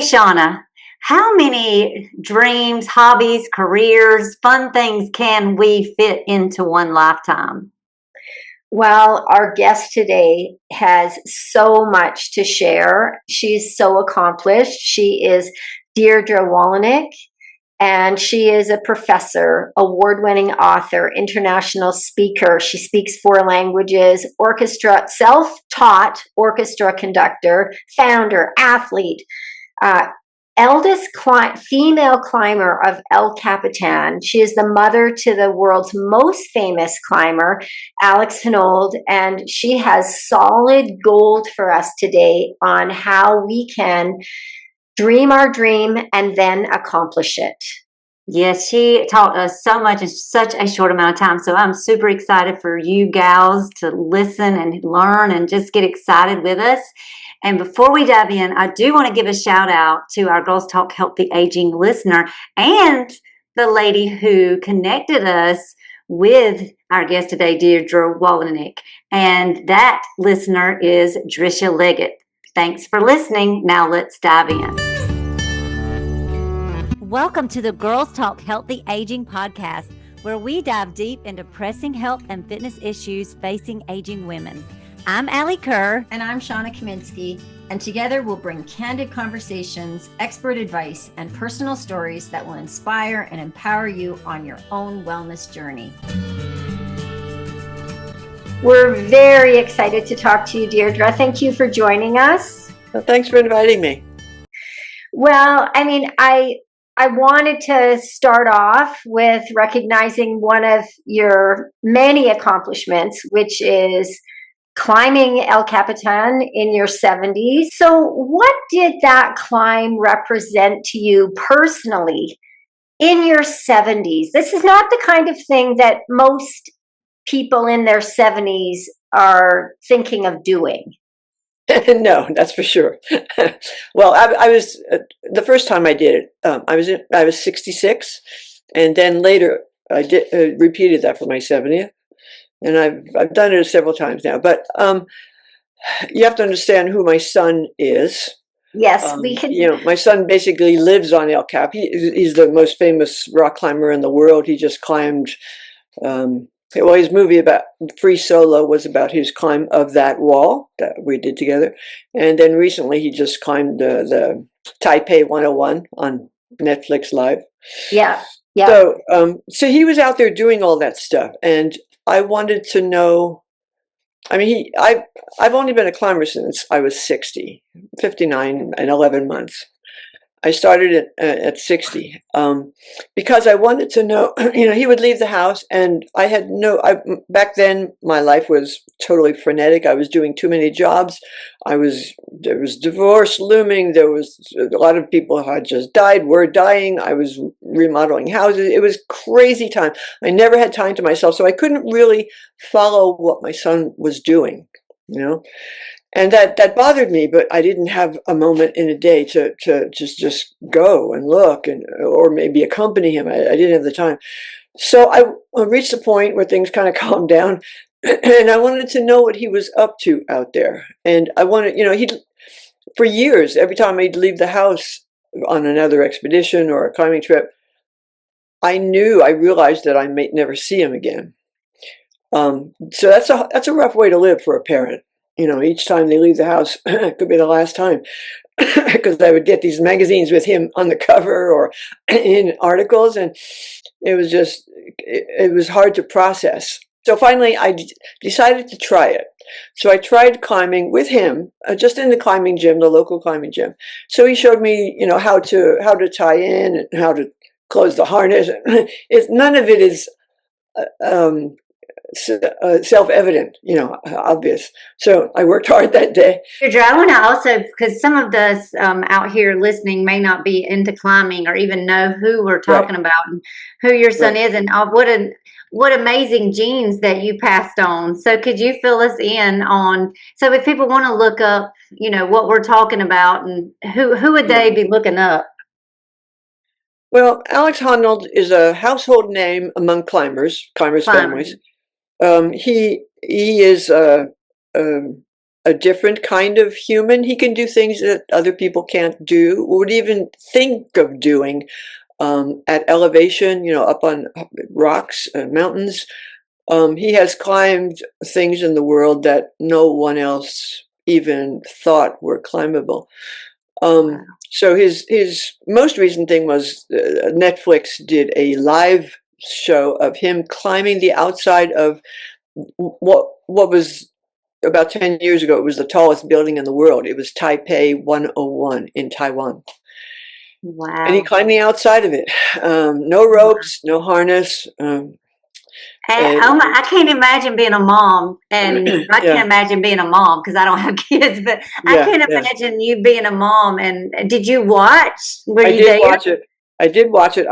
Shawna, how many dreams, hobbies, careers, fun things can we fit into one lifetime? Well, our guest today has so much to share. She's so accomplished. She is Dierdre Wolownick, and she is a professor, award-winning author, international speaker. She speaks 4 languages, self-taught orchestra conductor, founder, athlete, uh, female climber of El Capitan. She is the mother to the world's most famous climber, Honnold, and she has solid gold for us today on how we can dream our dream and then accomplish it. Yes, she taught us so much in such a short amount of time. So I'm super excited for you gals to listen and learn and just get excited with us. And before we dive in, I do want to give a shout out to our Girls Talk Healthy Aging listener and the lady who connected us with our guest today, Dierdre Wolownick. And that listener is Drisha Leggett. Thanks for listening. Now let's dive in. Welcome to the Girls Talk Healthy Aging podcast, where we dive deep into pressing health and fitness issues facing aging women. I'm Alli Kerr. And I'm Shawna Kaminski. And together we'll bring candid conversations, expert advice, and personal stories that will inspire and empower you on your own wellness journey. We're very excited to talk to you, Dierdre. Thank you for joining us. Well, thanks for inviting me. Well, I wanted to start off with recognizing one of your many accomplishments, which is climbing El Capitan in your 70s. So what did that climb represent to you personally in your 70s? This is not the kind of thing that most people in their 70s are thinking of doing. No, that's for sure. Well, I was the first time I did it. I was 66, and then later I repeated that for my 70th, and I've done it several times now. But you have to understand who my son is. Yes, we can. My son basically lives on El Cap. He's the most famous rock climber in the world. He just climbed. Well, his movie about Free Solo was about his climb of that wall that we did together. And then recently he just climbed the Taipei 101 on Netflix Live. Yeah. So he was out there doing all that stuff. And I wanted to know, I've only been a climber since I was 59 and 11 months. I started at 60 because I wanted to know, he would leave the house and back then my life was totally frenetic. I was doing too many jobs. There was divorce looming. There was a lot of people had just died, were dying. I was remodeling houses. It was crazy time. I never had time to myself. So I couldn't really follow what my son was doing, And that bothered me, but I didn't have a moment in a day to just go and look or maybe accompany him. I didn't have the time. So I reached a point where things kind of calmed down, and I wanted to know what he was up to out there. And I wanted, for years, every time I'd leave the house on another expedition or a climbing trip, I realized that I may never see him again. So that's a rough way to live for a parent. Each time they leave the house, it could be the last time, because I would get these magazines with him on the cover or in articles, and it was hard to process. So finally, I decided to try it. So I tried climbing with him, just in the climbing gym, the local climbing gym. So he showed me, how to tie in and how to close the harness. None of it is self-evident, obvious. So I worked hard that day. I want to also, because some of us out here listening may not be into climbing or even know who we're talking about and who your son is, and what amazing genes that you passed on. So could you fill us in on, so if people want to look up, what we're talking about, and who would they be looking up? Well, Alex Honnold is a household name among climbers families. He is a different kind of human. He can do things that other people can't do, or would even think of doing at elevation, up on rocks and mountains. He has climbed things in the world that no one else even thought were climbable. So his most recent thing was Netflix did a live show of him climbing the outside of what was about 10 years ago. It was the tallest building in the world. It was Taipei 101 in Taiwan. Wow. And he climbed the outside of it. No ropes, no harness. I can't imagine being a mom, and I can't imagine being a mom because I don't have kids, but I can't imagine you being a mom. And did you watch? I did watch it. I did watch it.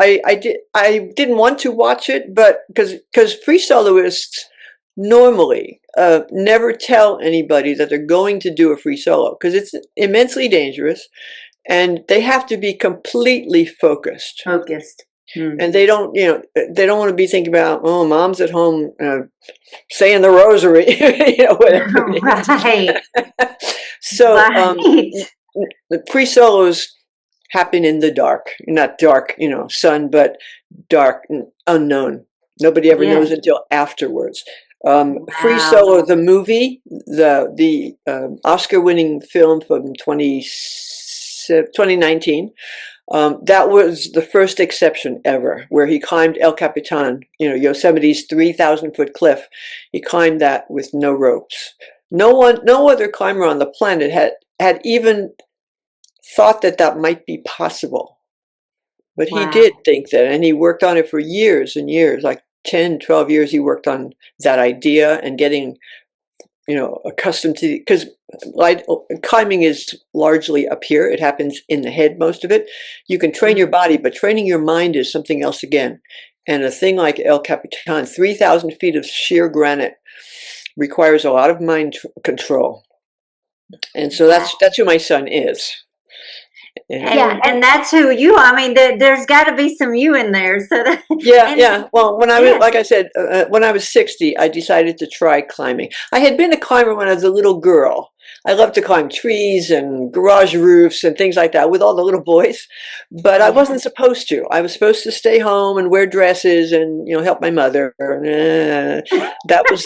I didn't want to watch it, but because free soloists normally never tell anybody that they're going to do a free solo because it's immensely dangerous, and they have to be completely focused. And they don't want to be thinking about, oh, mom's at home saying the rosary, whatever. Right. So the free solos happen in the dark, not dark, sun, but dark and unknown. Nobody ever knows until afterwards. Free Solo, the movie, the Oscar-winning film from 2019. That was the first exception ever, where he climbed El Capitan, Yosemite's 3,000-foot cliff. He climbed that with no ropes. No other climber on the planet had even thought that might be possible. But he did think that, and he worked on it for years and years, like 10, 12 years. He worked on that idea and getting, accustomed to, because climbing is largely up here. It happens in the head, most of it. You can train your body, but training your mind is something else again. And a thing like El Capitan, 3,000 feet of sheer granite, requires a lot of mind control. And so that's who my son is. And that's who you. I mean, there's got to be some you in there. So that, Well, when I was, like I said, when I was 60, I decided to try climbing. I had been a climber when I was a little girl. I loved to climb trees and garage roofs and things like that with all the little boys, but I wasn't supposed to. I was supposed to stay home and wear dresses and help my mother. That was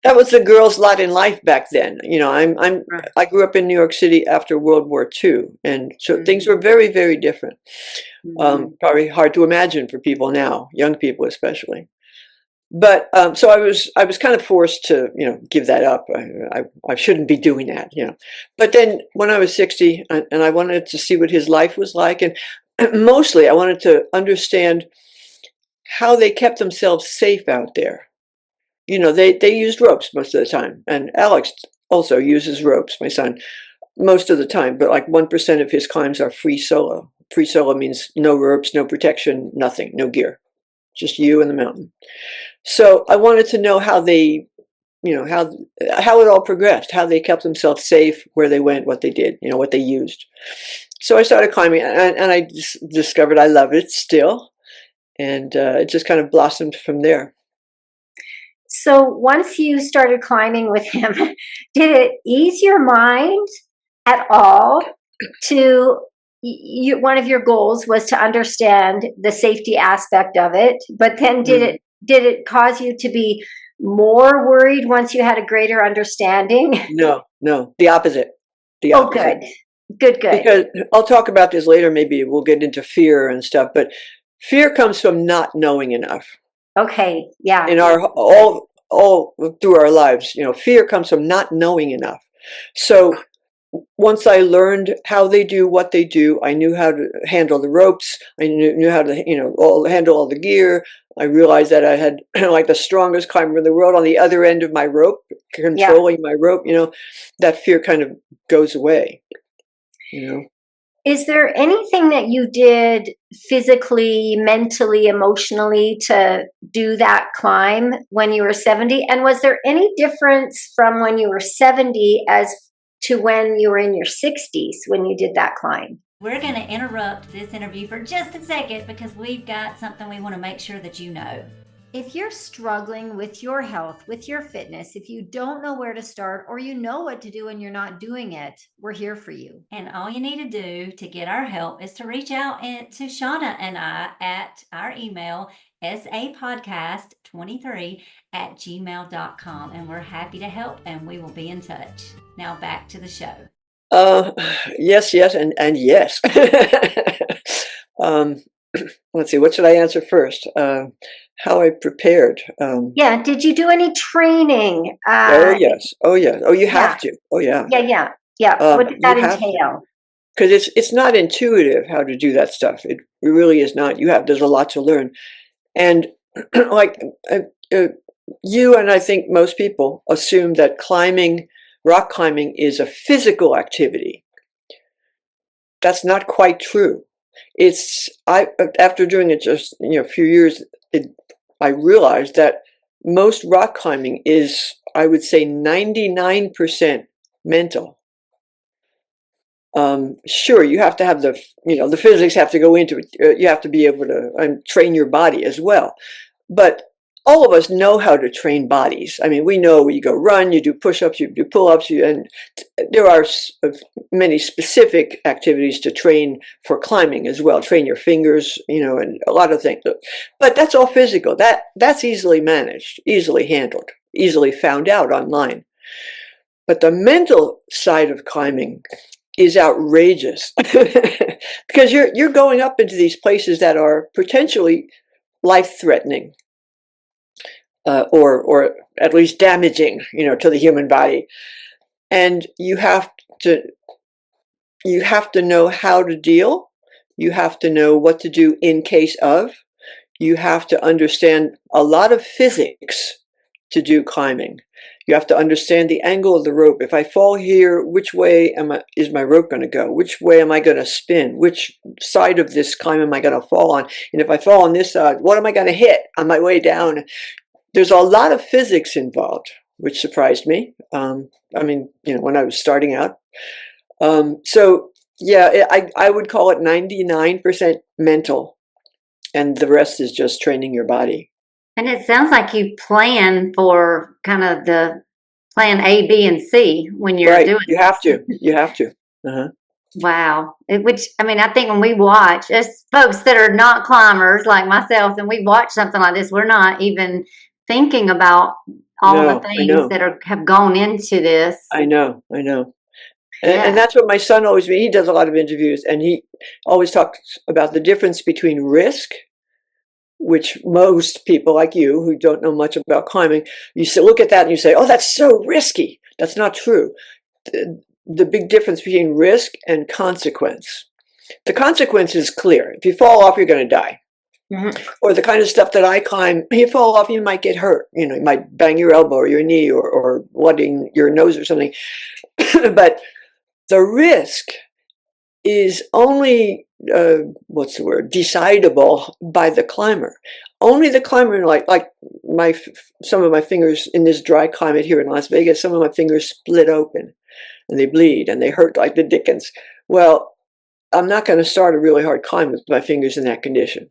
that was the girl's lot in life back then. I grew up in New York City after World War II, and so things were very, very different. Probably hard to imagine for people now, young people especially. But so I was kind of forced to give that up. I shouldn't be doing that, But then when I was 60, and I wanted to see what his life was like, and mostly I wanted to understand how they kept themselves safe out there. They used ropes most of the time, and Alex also uses ropes, my son, most of the time. But like 1% of his climbs are free solo. Free solo means no ropes, no protection, nothing, no gear, just you and the mountain. So I wanted to know how they, how it all progressed, how they kept themselves safe, where they went, what they did, what they used. So I started climbing, and I discovered I love it still, and it just kind of blossomed from there. So once you started climbing with him, did it ease your mind at all to one of your goals was to understand the safety aspect of it, but then did it cause you to be more worried once you had a greater understanding? No, the opposite. Oh, good. Because I'll talk about this later. Maybe we'll get into fear and stuff, but fear comes from not knowing enough. Okay, yeah. In our all through our lives, fear comes from not knowing enough. So once I learned how they do what they do, I knew how to handle the ropes. I knew how to handle all the gear. I realized that I had like the strongest climber in the world on the other end of my rope, controlling my rope. That fear kind of goes away. Is there anything that you did physically, mentally, emotionally to do that climb when you were 70? And was there any difference from when you were 70 as to when you were in your 60s when you did that climb? We're going to interrupt this interview for just a second because we've got something we want to make sure that you know. If you're struggling with your health, with your fitness, if you don't know where to start or you know what to do and you're not doing it, we're here for you. And all you need to do to get our help is to reach out to Shawna and I at our email, sapodcast23@gmail.com. And we're happy to help and we will be in touch. Now back to the show. Yes, and yes. Let's see, what should I answer first? How I prepared. Yeah. Did you do any training? Oh yes. Oh you have to. Oh yeah. Yeah. What did that entail? Because it's not intuitive how to do that stuff. It really is not. There's a lot to learn, and like you and I think most people assume that rock climbing is a physical activity. That's not quite true. After doing it just a few years, I realized that most rock climbing is, I would say, 99% mental. Sure, you have to have the physics have to go into it. You have to be able to train your body as well. But all of us know how to train bodies. I mean, we know you go run, you do push-ups, you do pull-ups, and there are many specific activities to train for climbing as well. Train your fingers, and a lot of things. But that's all physical. That's easily managed, easily handled, easily found out online. But the mental side of climbing is outrageous because you're going up into these places that are potentially life-threatening. Or at least damaging, to the human body, and you have to know how to deal. You have to know what to do in case of. You have to understand a lot of physics to do climbing. You have to understand the angle of the rope. If I fall here, which way is my rope going to go? Which way am I going to spin? Which side of this climb am I going to fall on? And if I fall on this side, what am I going to hit on my way down? There's a lot of physics involved, which surprised me. When I was starting out. So yeah, I would call it 99% mental, and the rest is just training your body. And it sounds like you plan for kind of the plan A, B, and C when you're doing it. You have to. Uh-huh. Wow. I think when we watch, as folks that are not climbers like myself, and we watch something like this, we're not even thinking about all the things that have gone into this. I know. And that's what my son always, he does a lot of interviews, and he always talks about the difference between risk, which most people like you who don't know much about climbing, look at that and you say, oh, that's so risky. That's not true. The big difference between risk and consequence. The consequence is clear. If you fall off, you're going to die. Mm-hmm. Or the kind of stuff that I climb, you fall off, you might get hurt. You might bang your elbow or your knee or blooding your nose or something. But the risk is only, decidable by the climber. Only the climber, like some of my fingers in this dry climate here in Las Vegas, some of my fingers split open and they bleed and they hurt like the dickens. Well, I'm not going to start a really hard climb with my fingers in that condition.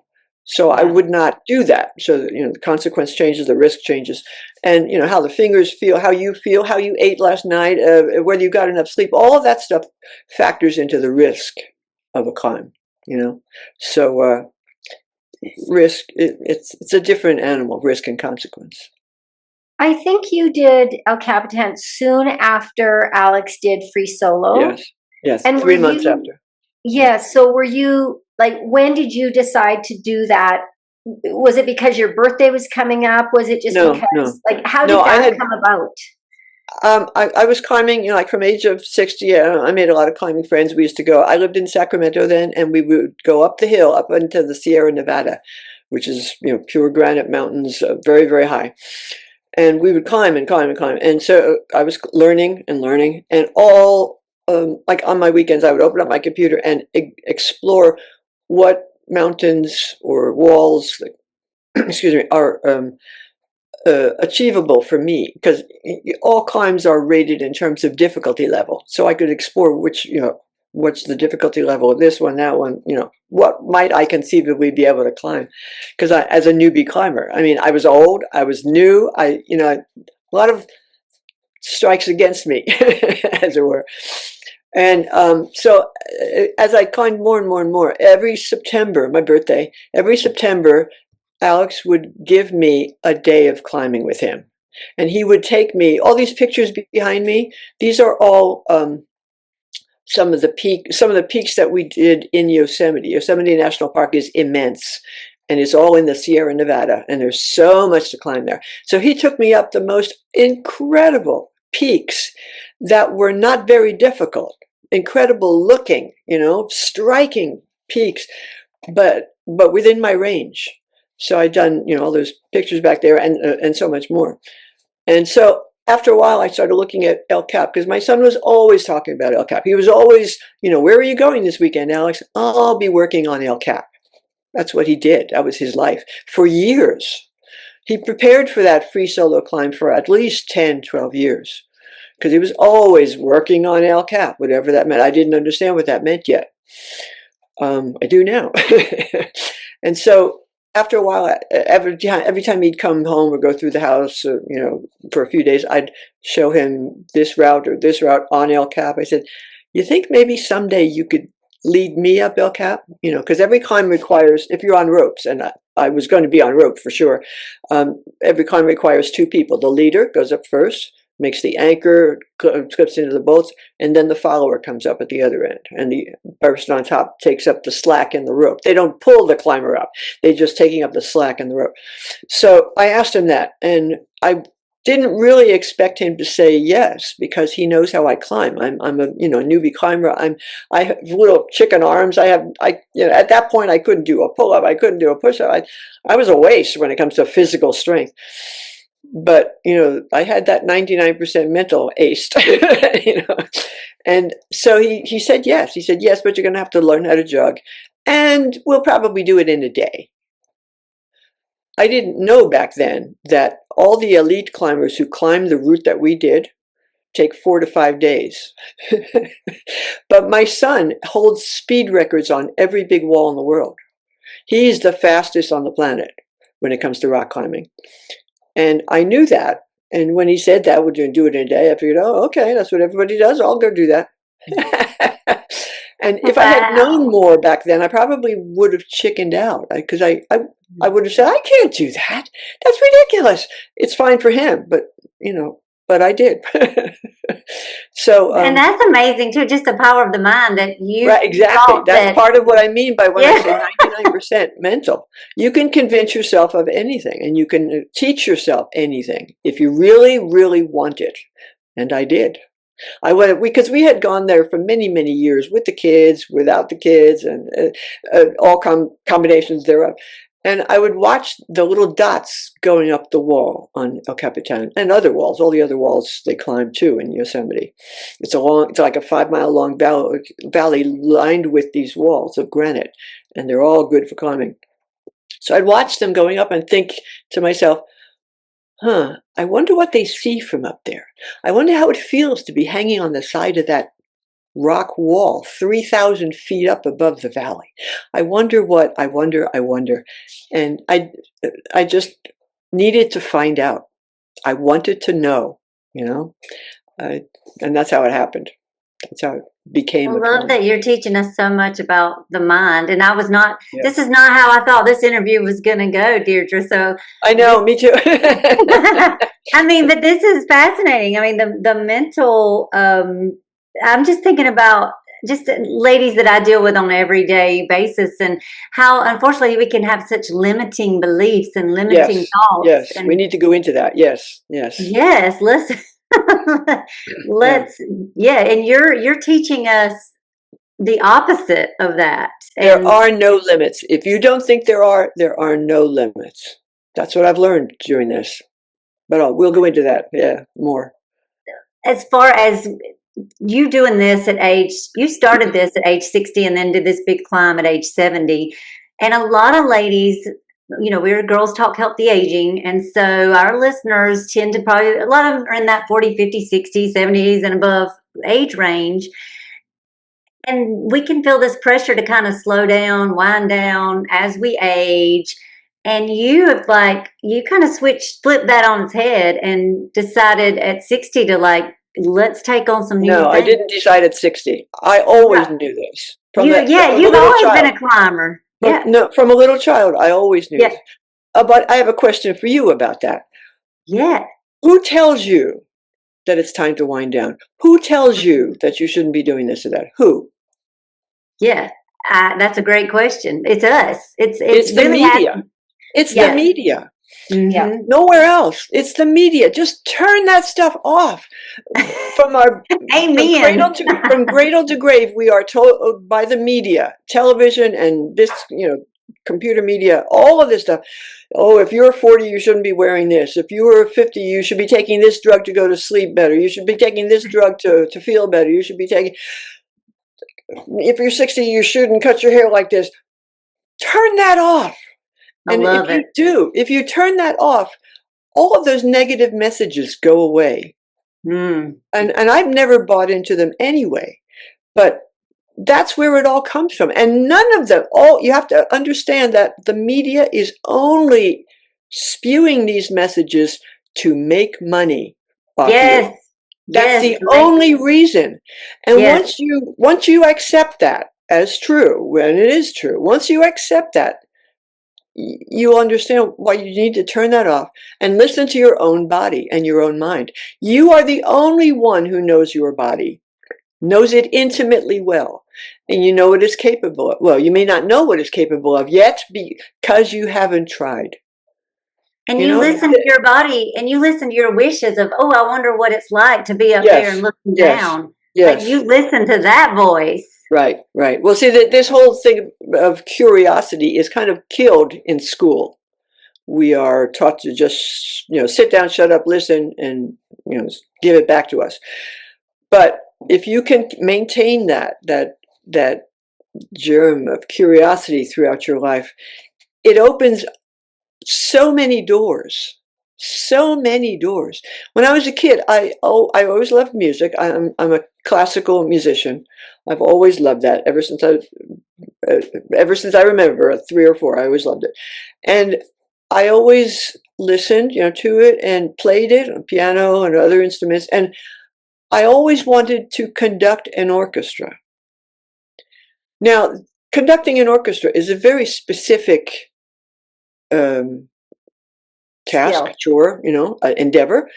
So I would not do that. So that, the consequence changes, the risk changes, and how the fingers feel, how you ate last night, whether you got enough sleep, all of that stuff factors into the risk of a climb. So risk, it's a different animal, risk and consequence. I think you did El Capitan soon after Alex did Free Solo. Yes, and 3 months after. Yeah. So were you, when did you decide to do that? Was it because your birthday was coming up? Was it just because, how did that come about? I was climbing, from age of 60. I made a lot of climbing friends. We used to go. I lived in Sacramento then, and we would go up the hill, up into the Sierra Nevada, which is pure granite mountains, very, very high. And we would climb and climb and climb. And so I was learning, and all on my weekends, I would open up my computer and explore what mountains or walls, are achievable for me, because all climbs are rated in terms of difficulty level. So I could explore which what's the difficulty level of this one, that one, what might I conceivably be able to climb? Because as a newbie climber, I mean, I was old, I was new, a lot of strikes against me, as it were. And so as I climbed more and more and more, every September, my birthday, every September, Alex would give me a day of climbing with him. And he would take me, all these pictures behind me, these are all some of the peaks that we did in Yosemite. Yosemite National Park is immense, and it's all in the Sierra Nevada, and there's so much to climb there. So he took me up the most incredible peaks that were not very difficult, incredible looking, striking peaks, but within my range. So I'd done, all those pictures back there and so much more. And so after a while, I started looking at El Cap, because my son was always talking about El Cap. He was always, where are you going this weekend, Alex? I'll be working on El Cap. That's what he did. That was his life for years. He prepared for that free solo climb for at least 10, 12 years, because he was always working on El Cap, whatever that meant. I didn't understand what that meant yet. I do now. And so after a while, every time he'd come home or go through the house, for a few days, I'd show him this route or this route on El Cap. I said, you think maybe someday you could lead me up El Cap? Because every climb requires, if you're on ropes, and I was going to be on rope for sure, every climb requires two people. The leader goes up first, makes the anchor, clips into the bolts, and then the follower comes up at the other end. And the person on top takes up the slack in the rope. They don't pull the climber up. They're just taking up the slack in the rope. So I asked him that, and I didn't really expect him to say yes, because he knows how I climb. I'm a newbie climber. I have little chicken arms. At that point I couldn't do a pull up. I couldn't do a push up. I was a waste when it comes to physical strength. But I had that 99% mental aced, and so he said yes. He said yes, but you're going to have to learn how to jog, and we'll probably do it in a day. I didn't know back then that all the elite climbers who climbed the route that we did take 4 to 5 days. But my son holds speed records on every big wall in the world. He's the fastest on the planet when it comes to rock climbing. And I knew that. And when he said that, we're going to do it in a day, I figured, oh, okay, that's what everybody does. I'll go do that. And if I had known more back then, I probably would have chickened out, because I would have said, I can't do that. That's ridiculous. It's fine for him, but I did. So, and that's amazing too. Just the power of the mind that you. Right, exactly. That's part of what I mean by when I say 99% mental. You can convince yourself of anything, and you can teach yourself anything if you really, really want it. And I did. I went because we had gone there for many, many years with the kids, without the kids, and all combinations thereof. And I would watch the little dots going up the wall on El Capitan and other walls. All the other walls they climb too in Yosemite. It's like a 5-mile long valley lined with these walls of granite, and they're all good for climbing. So I'd watch them going up and think to myself, I wonder what they see from up there. I wonder how it feels to be hanging on the side of that rock wall 3,000 feet up above the valley. I wonder. And I just needed to find out. I wanted to know, and that's how it happened. That's how it became. I love that you're teaching us so much about the mind. And this is not how I thought this interview was going to go, Dierdre. So I know, me too. I mean, but this is fascinating. I mean, the mental, I'm just thinking about just ladies that I deal with on an everyday basis, and how unfortunately we can have such limiting beliefs and limiting thoughts. Yes, and we need to go into that. Yes. Listen. And you're teaching us the opposite of that. There are no limits. If you don't think there are no limits. That's what I've learned during this. But we'll go into that, more. As far as you doing this you started this at age 60 and then did this big climb at age 70. And a lot of ladies, we're Girls Talk Healthy Aging. And so our listeners tend to a lot of them are in that 40, 50, 60, 70s and above age range. And we can feel this pressure to kind of slow down, wind down as we age. And you have you kind of flipped that on its head and decided at 60 to let's take on some new No, I things. didn't decide at 60. I always knew this. You've always been a climber. From a little child, I always knew. Yeah. But I have a question for you about that. Yeah. Who tells you that it's time to wind down? Who tells you that you shouldn't be doing this or that? Who? Yeah. That's a great question. It's us. It's the really media. It's the media. Mm-hmm. Yeah. Nowhere else. It's the media. Just turn that stuff off. From Amen. From cradle to grave, we are told by the media, television, and this, computer media, all of this stuff. Oh, if you're 40, you shouldn't be wearing this. If you were 50, you should be taking this drug to go to sleep better. You should be taking this drug to feel better. You should be taking. If you're 60, you shouldn't cut your hair like this. Turn that off. And if you turn that off, all of those negative messages go away. And I've never bought into them anyway, but that's where it all comes from. And none of them, you have to understand that the media is only spewing these messages to make money off you. That's the only reason. And once you accept that as true, and it is true, once you accept that, you'll understand why you need to turn that off and listen to your own body and your own mind. You are the only one who knows your body, knows it intimately well, and you know what it's capable of. Well, you may not know what it's capable of yet because you haven't tried. And you listen to your body and you listen to your wishes of, I wonder what it's like to be up there and looking down. Yes. Like you listen to that voice. Right. Well, see, this whole thing of curiosity is kind of killed in school. We are taught to just, sit down, shut up, listen, and, give it back to us. But if you can maintain that germ of curiosity throughout your life, it opens so many doors. So many doors. When I was a kid, I always loved music. I'm a classical musician. I've always loved that ever since I remember, 3 or 4. I always loved it, and I always listened, to it and played it on piano and other instruments. And I always wanted to conduct an orchestra. Now, conducting an orchestra is a very specific task, chore, endeavor.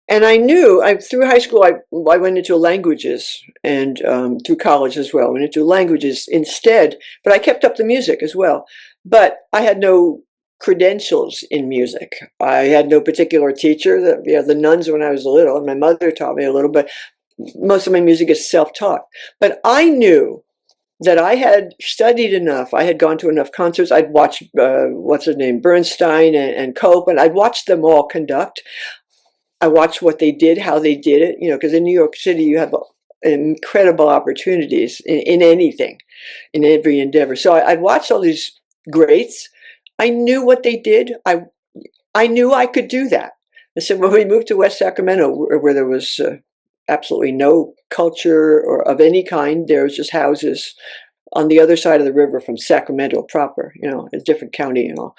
And I knew, through high school, I went into languages, and through college as well, went into languages instead, but I kept up the music as well. But I had no credentials in music. I had no particular teacher. The nuns when I was little, and my mother taught me a little, but most of my music is self-taught. But I knew that I had studied enough. I had gone to enough concerts. I'd watched, Bernstein and Cope, and I'd watched them all conduct. I watched what they did, how they did it, because in New York City, you have incredible opportunities in anything, in every endeavor. So I'd watched all these greats. I knew what they did. I knew I could do that. And so when we moved to West Sacramento, where there was absolutely no culture or of any kind, there was just houses on the other side of the river from Sacramento proper, a different county and all.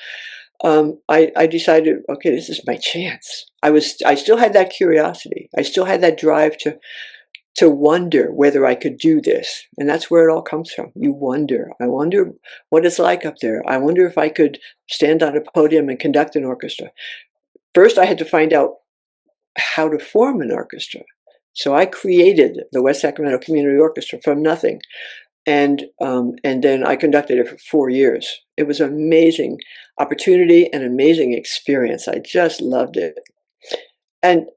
I decided, okay, this is my chance. I still had that curiosity. I still had that drive to wonder whether I could do this. And that's where it all comes from. You wonder. I wonder what it's like up there. I wonder if I could stand on a podium and conduct an orchestra. First, I had to find out how to form an orchestra. So I created the West Sacramento Community Orchestra from nothing. And then I conducted it for 4 years. It was an amazing opportunity, an amazing experience. I just loved it. And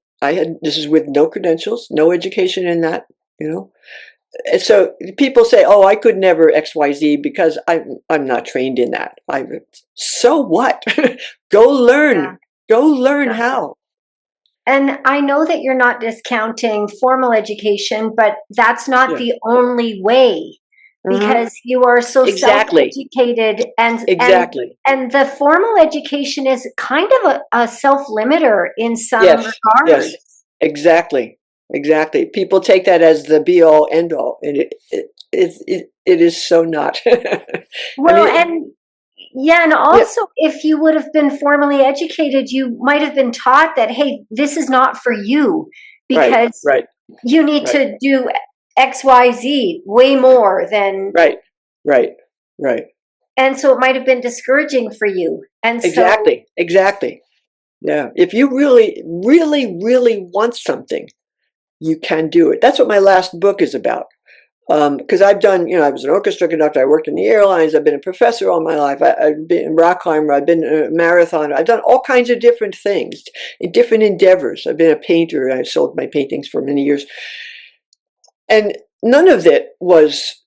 this is with no credentials, no education in that, And so people say, oh, I could never XYZ because I'm not trained in that. So what? Go learn. Yeah. Go learn how. And I know that you're not discounting formal education, but that's not the only way. Because you are so self-educated and the formal education is kind of a self-limiter in some regards. Yes, exactly. People take that as the be-all, end-all, and it is so not. Well, I mean, and yeah, also, if you would have been formally educated, you might have been taught that, hey, this is not for you right, because right, you need right, to do X, Y, Z way more than, right, right, right. and so it might have been discouraging for you. And so, Exactly, exactly. Yeah. If you really, really, really want something, you can do it. That's what my last book is about. Because I've done, I was an orchestra conductor. I worked in the airlines. I've been a professor all my life. I've been a rock climber. I've been a marathoner. I've done all kinds of different things, in different endeavors. I've been a painter. I sold my paintings for many years, and none of it was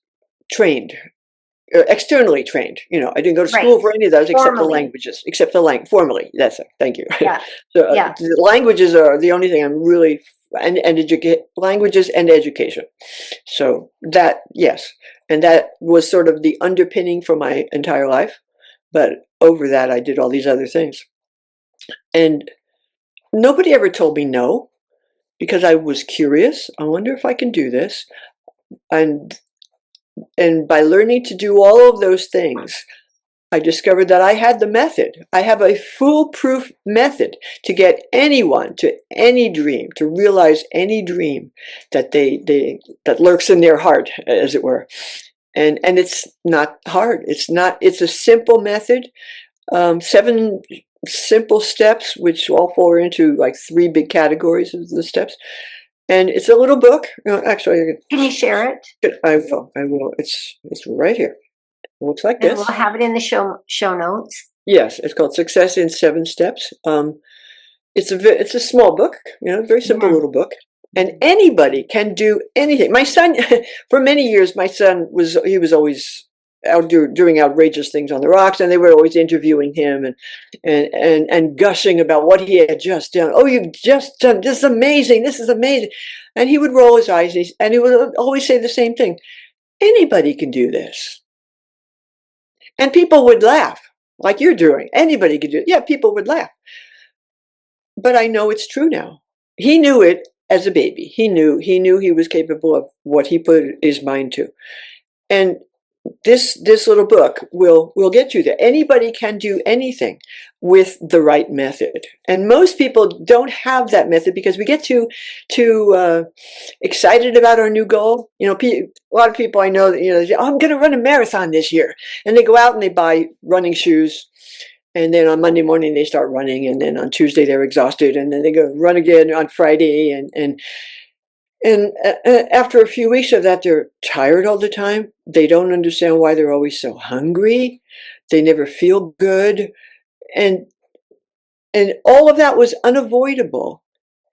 trained, externally trained. I didn't go to right, school for any of those except the formally. languages, except the formally. That's it. Thank you. Yeah. So Yeah. the languages are the only thing I'm really and languages and education. So that, yes, and that was sort of the underpinning for my entire life. But over that, I did all these other things, and nobody ever told me no because I was curious. I wonder if I can do this, and by learning to do all of those things, I discovered that I had the method. I have a foolproof method to get anyone to any dream, to realize any dream that that lurks in their heart, as it were. And it's not hard. It's a simple method. 7 simple steps, which all fall into like 3 big categories of the steps. And it's a little book. Actually, Can you share it? I will. I will. It's right here. It looks like And we'll this. have it in the show notes. Yes, it's called Success in 7 Steps. It's a small book, very simple Yeah. little book, and anybody can do anything. My son, for many years, my son was always out doing outrageous things on the rocks, and they were always interviewing him and gushing about what he had just done. Oh, you've just done this is amazing! This is amazing, and he would roll his eyes and he would always say the same thing: anybody can do this. And people would laugh, like you're doing. Anybody could do it. Yeah, people would laugh. But I know it's true now. He knew it as a baby. He knew he was capable of what he put his mind to. And this little book will get you there. Anybody can do anything with the right method. And most people don't have that method because we get too excited about our new goal. A lot of people I know that they say, oh, I'm going to run a marathon this year, and they go out and they buy running shoes. And then on Monday morning they start running, and then on Tuesday they're exhausted, and then they go run again on Friday, and after a few weeks of that, they're tired all the time. They don't understand why they're always so hungry. They never feel good. And all of that was unavoidable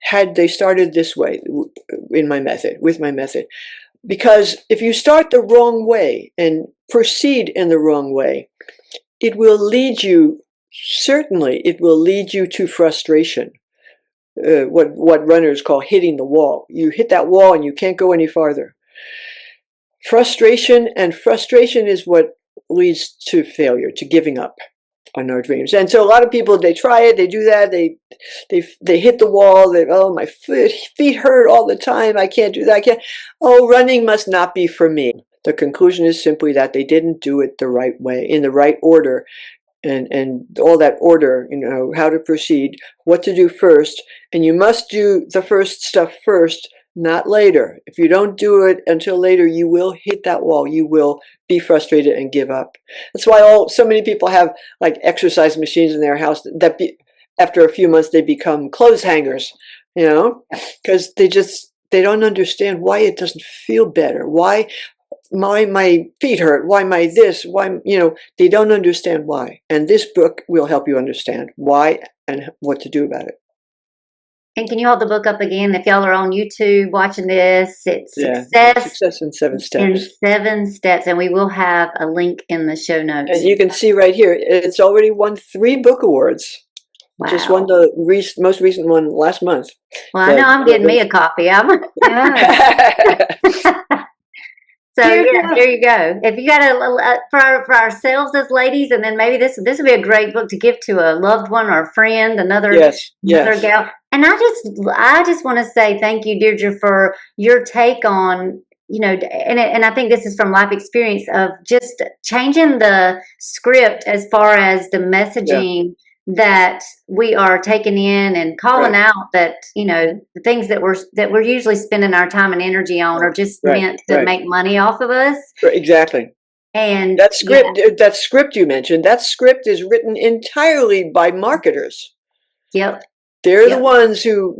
had they started this way with my method. Because if you start the wrong way and proceed in the wrong way, it will lead you to frustration. What runners call hitting the wall. You hit that wall and you can't go any farther. Frustration is what leads to failure, to giving up on our dreams. And so a lot of people, they try it, they do that, they hit the wall, oh, my feet hurt all the time, I can't do that, running must not be for me. The conclusion is simply that they didn't do it the right way, in the right order, and all that order, how to proceed, what to do first, and you must do the first stuff first, not later. If you don't do it until later, you will hit that wall. You will be frustrated and give up. That's why so many people have like exercise machines in their house that after a few months they become clothes hangers, because they don't understand why it doesn't feel better. Why my feet hurt, why they don't understand why. And this book will help you understand why and what to do about it. And can you hold the book up again? If y'all are on YouTube watching this, it's Success in 7 Steps. In 7 steps, and we will have a link in the show notes. And you can see right here, it's already won 3 book awards. Wow. Just won the most recent one last month. Well, I know I'm getting me a copy. So yeah, there you go. If you got for ourselves as ladies, and then maybe this would be a great book to give to a loved one or a friend, another gal. And I just want to say thank you, Dierdre, for your take on and I think this is from life experience of just changing the script as far as the messaging that we are taking in and calling out that, the things that we're usually spending our time and energy on are just meant to make money off of us. Right, exactly. And that script you mentioned, that script is written entirely by marketers. Yep. They're the ones who,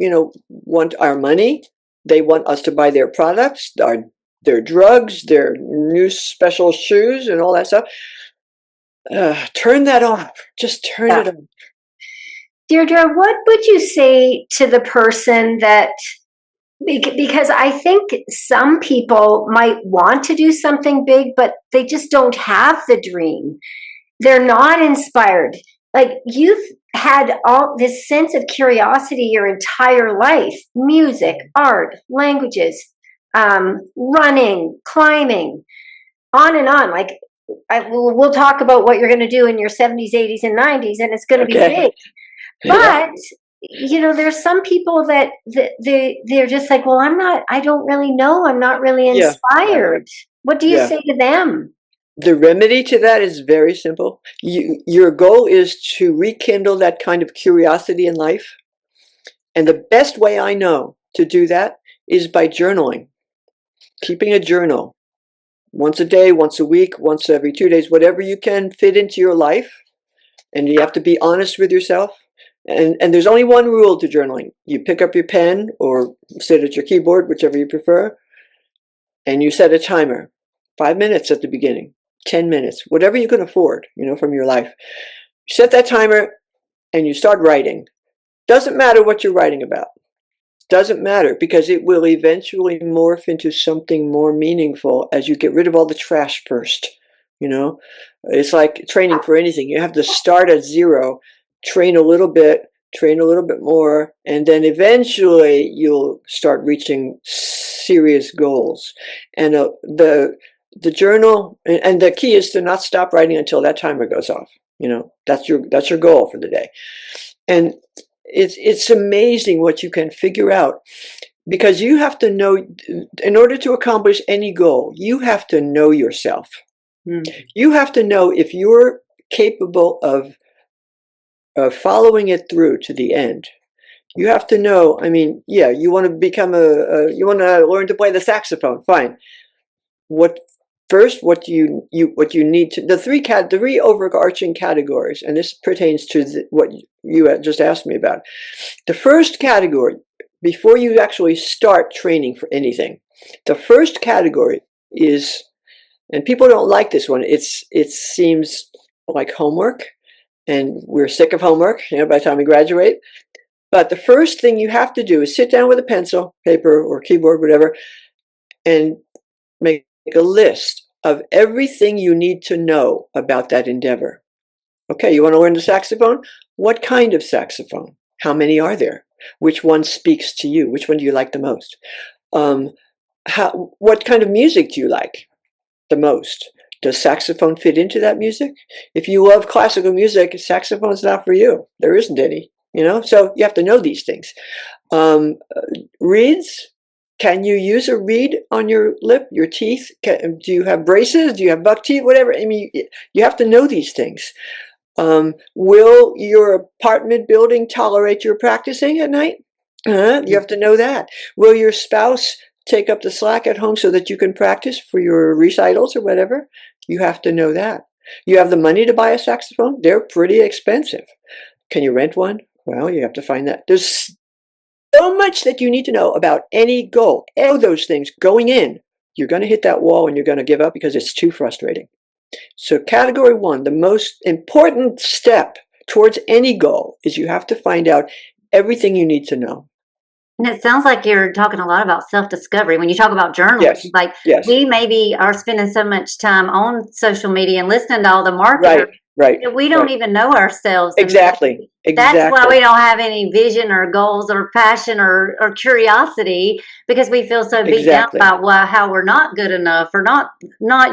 want our money. They want us to buy their products, their drugs, their new special shoes and all that stuff. Turn that off. Just turn it off. Dierdre, what would you say to the person that, because I think some people might want to do something big, but they just don't have the dream. They're not inspired. Like, you've had all this sense of curiosity your entire life: music, art, languages, running, climbing, on and on. Like, we'll talk about what you're going to do in your 70s, 80s, and 90s, and it's going to be big. But there's some people that they're just like, well, I don't really know. I'm not really inspired. What do you say to them? The remedy to that is very simple. Your goal is to rekindle that kind of curiosity in life. And the best way I know to do that is by journaling. Keeping a journal. Once a day, once a week, once every 2 days, whatever you can fit into your life. And you have to be honest with yourself. And there's only one rule to journaling. You pick up your pen or sit at your keyboard, whichever you prefer, and you set a timer. 5 minutes at the beginning, 10 minutes, whatever you can afford, from your life. Set that timer and you start writing. Doesn't matter what you're writing about. Doesn't matter, because it will eventually morph into something more meaningful as you get rid of all the trash first. It's like training for anything. You have to start at zero. Train a little bit more, and then eventually you'll start reaching serious goals. And the journal, and the key is to not stop writing until that timer goes off. That's your goal for the day. And it's amazing what you can figure out, because you have to know, in order to accomplish any goal, you have to know yourself. You have to know if you're capable of following it through to the end. You have to know. You want to become you want to learn to play the saxophone. Fine. What you need to, the three overarching categories, and this pertains to what you just asked me about. The first category, before you actually start training for anything, the first category is, and people don't like this one. It seems like homework. And we're sick of homework, by the time we graduate. But the first thing you have to do is sit down with a pencil, paper, or keyboard, whatever, and make a list of everything you need to know about that endeavor. Okay, you want to learn the saxophone? What kind of saxophone? How many are there? Which one speaks to you? Which one do you like the most? What kind of music do you like the most? Does saxophone fit into that music? If you love classical music, saxophone's not for you. There isn't any, so you have to know these things. Reeds, can you use a reed on your lip, your teeth? Do you have braces? Do you have buck teeth? Whatever. You have to know these things. Will your apartment building tolerate your practicing at night? You have to know that. Will your spouse take up the slack at home so that you can practice for your recitals or whatever? You have to know that. You have the money to buy a saxophone? They're pretty expensive. Can you rent one? Well, you have to find that. There's so much that you need to know about any goal. All those things going in, you're going to hit that wall and you're going to give up because it's too frustrating. So category one, the most important step towards any goal is you have to find out everything you need to know. And it sounds like you're talking a lot about self-discovery when you talk about journaling. Yes. We maybe are spending so much time on social media and listening to all the marketers. Right. That we don't even know ourselves. Exactly. That's why we don't have any vision or goals or passion or curiosity, because we feel so beat down about how we're not good enough, or not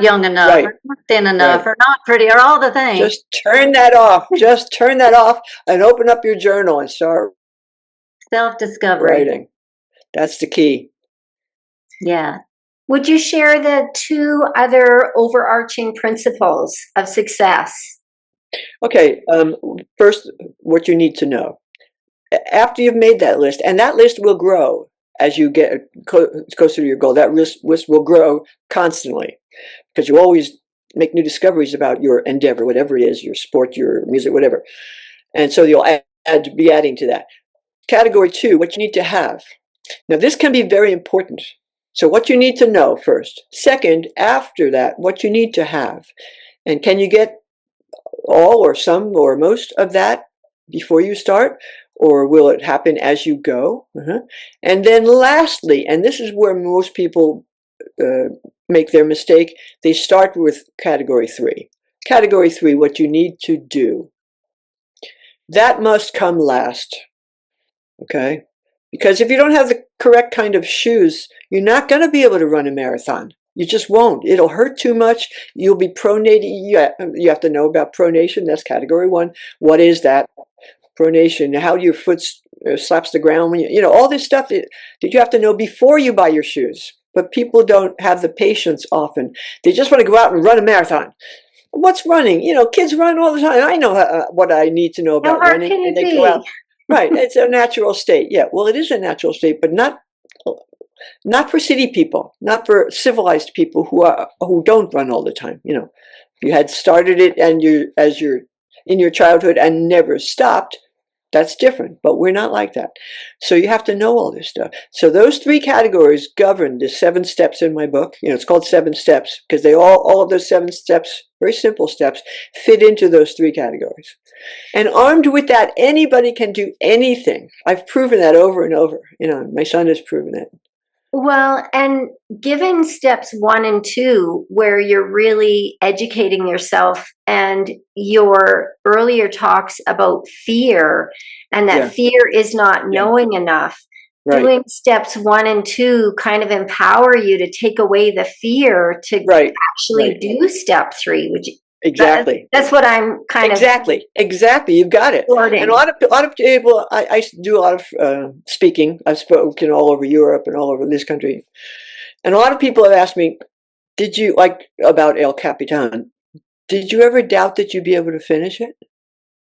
young enough, or not thin enough, or not pretty, or all the things. Just turn that off. Just turn that off and open up your journal and start self-discovery. Writing. That's the key. Yeah. Would you share the 2 other overarching principles of success? Okay, first, what you need to know. After you've made that list, and that list will grow as you get closer to your goal, that list will grow constantly because you always make new discoveries about your endeavor, whatever it is, your sport, your music, whatever. And so you'll be adding to that. Category 2, what you need to have. Now, this can be very important. So what you need to know first. Second, after that, what you need to have. And can you get all or some or most of that before you start? Or will it happen as you go? And then lastly, and this is where most people make their mistake, they start with category 3. Category 3, what you need to do. That must come last, okay? Because if you don't have the correct kind of shoes, you're not going to be able to run a marathon. You just won't. It'll hurt too much. You'll be pronating. You have to know about pronation. That's category 1. What is that? Pronation. How your foot slaps the ground when you know, all this stuff that you have to know before you buy your shoes. But people don't have the patience often. They just want to go out and run a marathon. What's running? You know, kids run all the time. I know what I need to know about running. How hard can and it they be? go out. Right, it's a natural state. Yeah, well, it is a natural state, but not for city people, not for civilized people who don't run all the time. You know, if you had started it and you're in your childhood and never stopped, that's different. But we're not like that. So you have to know all this stuff. So those 3 categories govern the 7 steps in my book. You know, it's called 7 steps because they all of those 7 steps, very simple steps, fit into those 3 categories. And armed with that, anybody can do anything. I've proven that over and over. You know, my son has proven it. Well, and given steps 1 and 2, where you're really educating yourself, and your earlier talks about fear, and that fear is not knowing enough, doing steps 1 and 2 kind of empower you to take away the fear to actually do step 3, which Exactly. That's what I'm kind of exactly. You've got it. sorting. And a lot of people. I do a lot of speaking. I've spoken all over Europe and all over this country, and a lot of people have asked me, "Did you about El Capitan? Did you ever doubt that you'd be able to finish it?"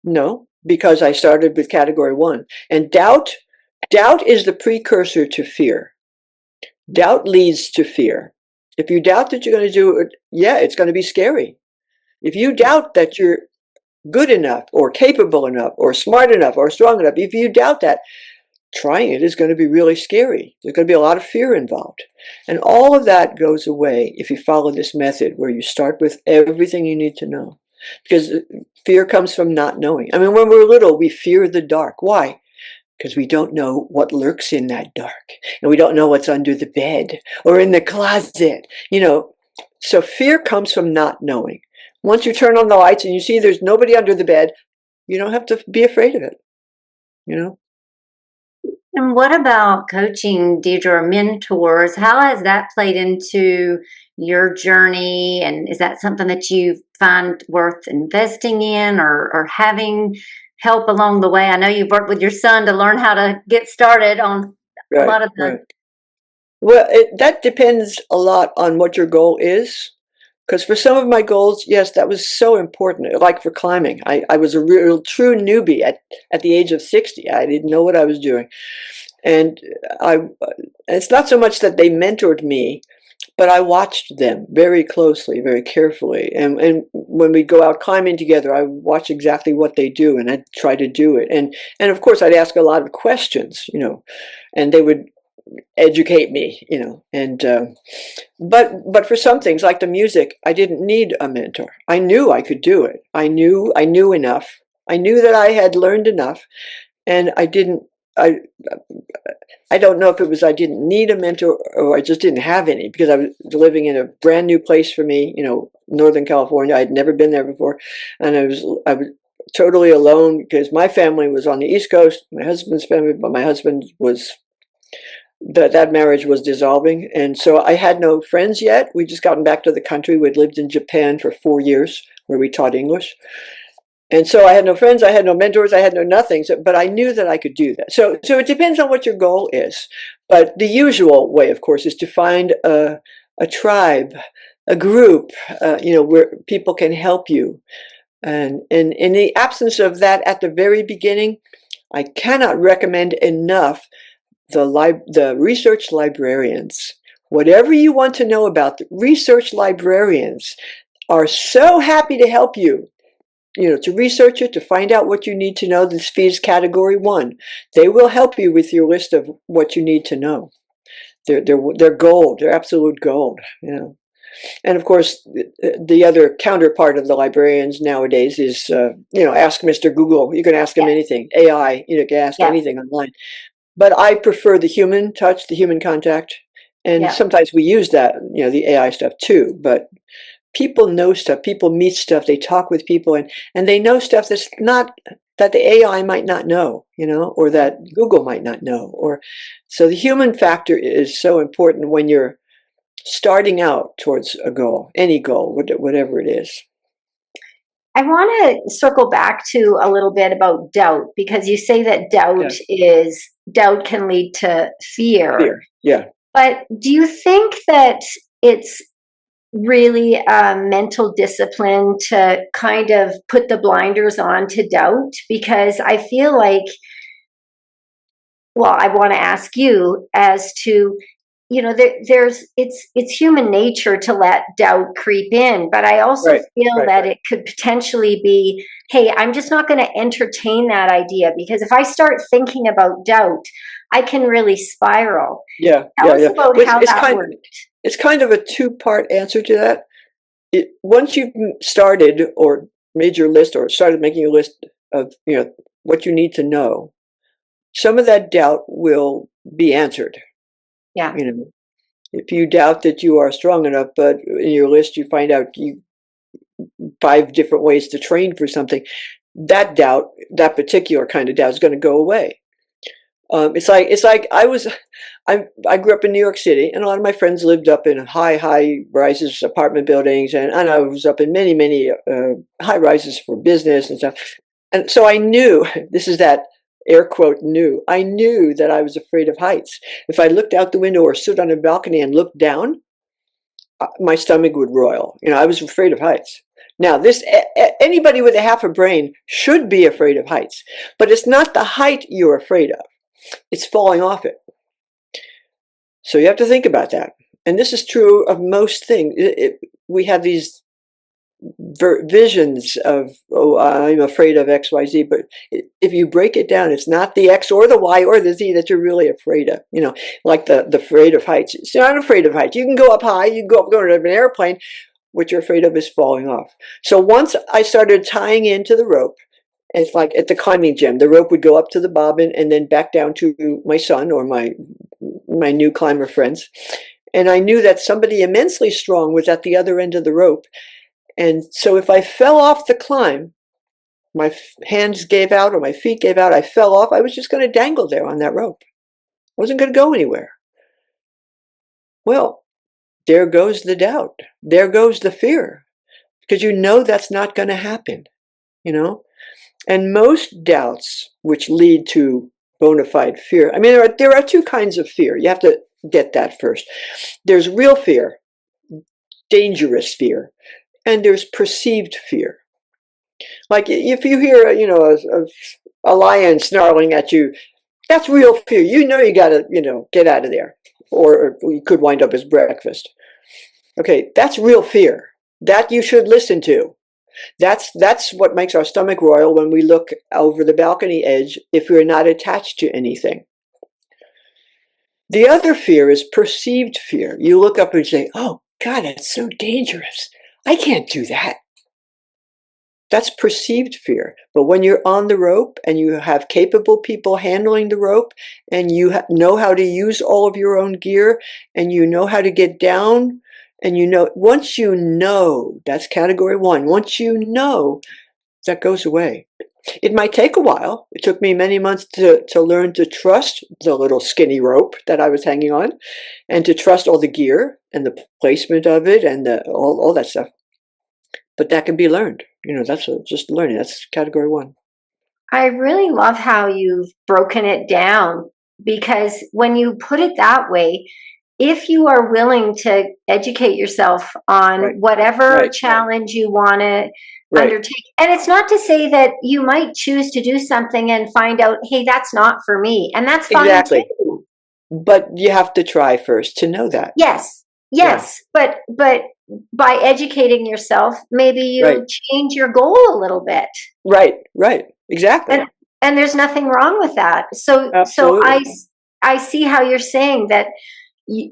No, because I started with category 1, and doubt is the precursor to fear. Doubt leads to fear. If you doubt that you're going to do it, it's going to be scary. If you doubt that you're good enough or capable enough or smart enough or strong enough, if you doubt that, trying it is going to be really scary. There's going to be a lot of fear involved. And all of that goes away if you follow this method where you start with everything you need to know. Because fear comes from not knowing. I mean, when we're little, we fear the dark. Why? Because we don't know what lurks in that dark. And we don't know what's under the bed or in the closet. You know, so fear comes from not knowing. Once you turn on the lights and you see there's nobody under the bed, you don't have to be afraid of it, you know? And what about coaching, Dierdre, or mentors? How has that played into your journey? And is that something that you find worth investing in or having help along the way? I know you've worked with your son to learn how to get started on a lot of the... Well, that depends a lot on what your goal is. Because for some of my goals, yes, that was so important. Like for climbing, I was a real true newbie at the age of 60. I didn't know what I was doing. And it's not so much that they mentored me, but I watched them very closely, very carefully. And when we'd go out climbing together, I would watch exactly what they do and I'd try to do it. And of course, I'd ask a lot of questions, you know, and they would educate me, you know, and but for some things like the music, I didn't need a mentor. I knew I could do it. I knew enough. I knew that I had learned enough, and I don't know if it was I didn't need a mentor or I just didn't have any, because I was living in a brand new place for me, you know, Northern California. I'd never been there before, and I was totally alone because my family was on the East Coast, my husband's family, but my husband was that marriage was dissolving, and so I had no friends yet. We'd just gotten back to the country. We'd lived in Japan for 4 years, where we taught English, and so I had no friends. I had no mentors. I had no nothing. But I knew that I could do that. So it depends on what your goal is. But the usual way, of course, is to find a a tribe, a group, where people can help you. And in the absence of that at the very beginning, I cannot recommend enough the research librarians. Whatever you want to know about, the research librarians are so happy to help you, to research it, to find out what you need to know. This feeds category 1. They will help you with your list of what you need to know. They're gold. They're absolute gold, And of course, the other counterpart of the librarians nowadays is, ask Mr. Google. You can ask him anything. AI, you can ask anything online. But I prefer the human touch, the human contact. And sometimes we use that, the AI stuff too. But people know stuff. People meet stuff. They talk with people, and they know stuff that's not, that the AI might not know, or that Google might not know. So the human factor is so important when you're starting out towards a goal, any goal, whatever it is. I want to circle back to a little bit about doubt, because you say that doubt can lead to fear. Yeah. But do you think that it's really a mental discipline to kind of put the blinders on to doubt? Because I feel like, I want to ask you as to, it's human nature to let doubt creep in, but I also feel that it could potentially be, hey, I'm just not going to entertain that idea, because if I start thinking about doubt, I can really spiral. Tell us about how that worked. It's kind of a two-part answer to that. Once you've started or made your list or started making your list of what you need to know, some of that doubt will be answered. Yeah. If you doubt that you are strong enough, but in your list you find out 5 different ways to train for something, that doubt, that particular kind of doubt, is going to go away. It's like I grew up in New York City, and a lot of my friends lived up in high rises, apartment buildings, and I was up in many high rises for business and stuff. And so I knew, this is that air quote I knew that I was afraid of heights. If I looked out the window or stood on a balcony and looked down, my stomach would roil. I was afraid of heights. Now, anybody with a half a brain should be afraid of heights, but it's not the height you're afraid of. It's falling off it. So you have to think about that. And this is true of most things. We have these visions of, I'm afraid of X, Y, Z, but if you break it down, it's not the X or the Y or the Z that you're really afraid of, like the afraid of heights. It's not afraid of heights. You can go up high, you can go to an airplane. What you're afraid of is falling off. So once I started tying into the rope, it's like at the climbing gym, the rope would go up to the bobbin and then back down to my son or my new climber friends. And I knew that somebody immensely strong was at the other end of the rope. And so if I fell off the climb, my hands gave out or my feet gave out, I fell off, I was just going to dangle there on that rope. I wasn't going to go anywhere. Well, there goes the doubt. There goes the fear. Because that's not going to happen, And most doubts, which lead to bona fide fear, I mean, there are 2 kinds of fear. You have to get that first. There's real fear, dangerous fear, and there's perceived fear. Like if you hear, a lion snarling at you, that's real fear. You got to, get out of there, or you could wind up as breakfast. Okay, that's real fear. That you should listen to. That's what makes our stomach roil when we look over the balcony edge if we're not attached to anything. The other fear is perceived fear. You look up and say, oh, God, it's so dangerous. I can't do that. That's perceived fear. But when you're on the rope and you have capable people handling the rope and you know how to use all of your own gear and you know how to get down, and once that's category 1. Once that goes away. It might take a while. It took me many months to learn to trust the little skinny rope that I was hanging on, and to trust all the gear and the placement of it and all that stuff. But that can be learned. That's just learning. That's category 1. I really love how you've broken it down, because when you put it that way, if you are willing to educate yourself on whatever challenge you want to undertake, and it's not to say that you might choose to do something and find out, hey, that's not for me, and that's fine too. But you have to try first to know that. Yes, but by educating yourself, maybe you change your goal a little bit. Right, exactly. And there's nothing wrong with that. So I see how you're saying that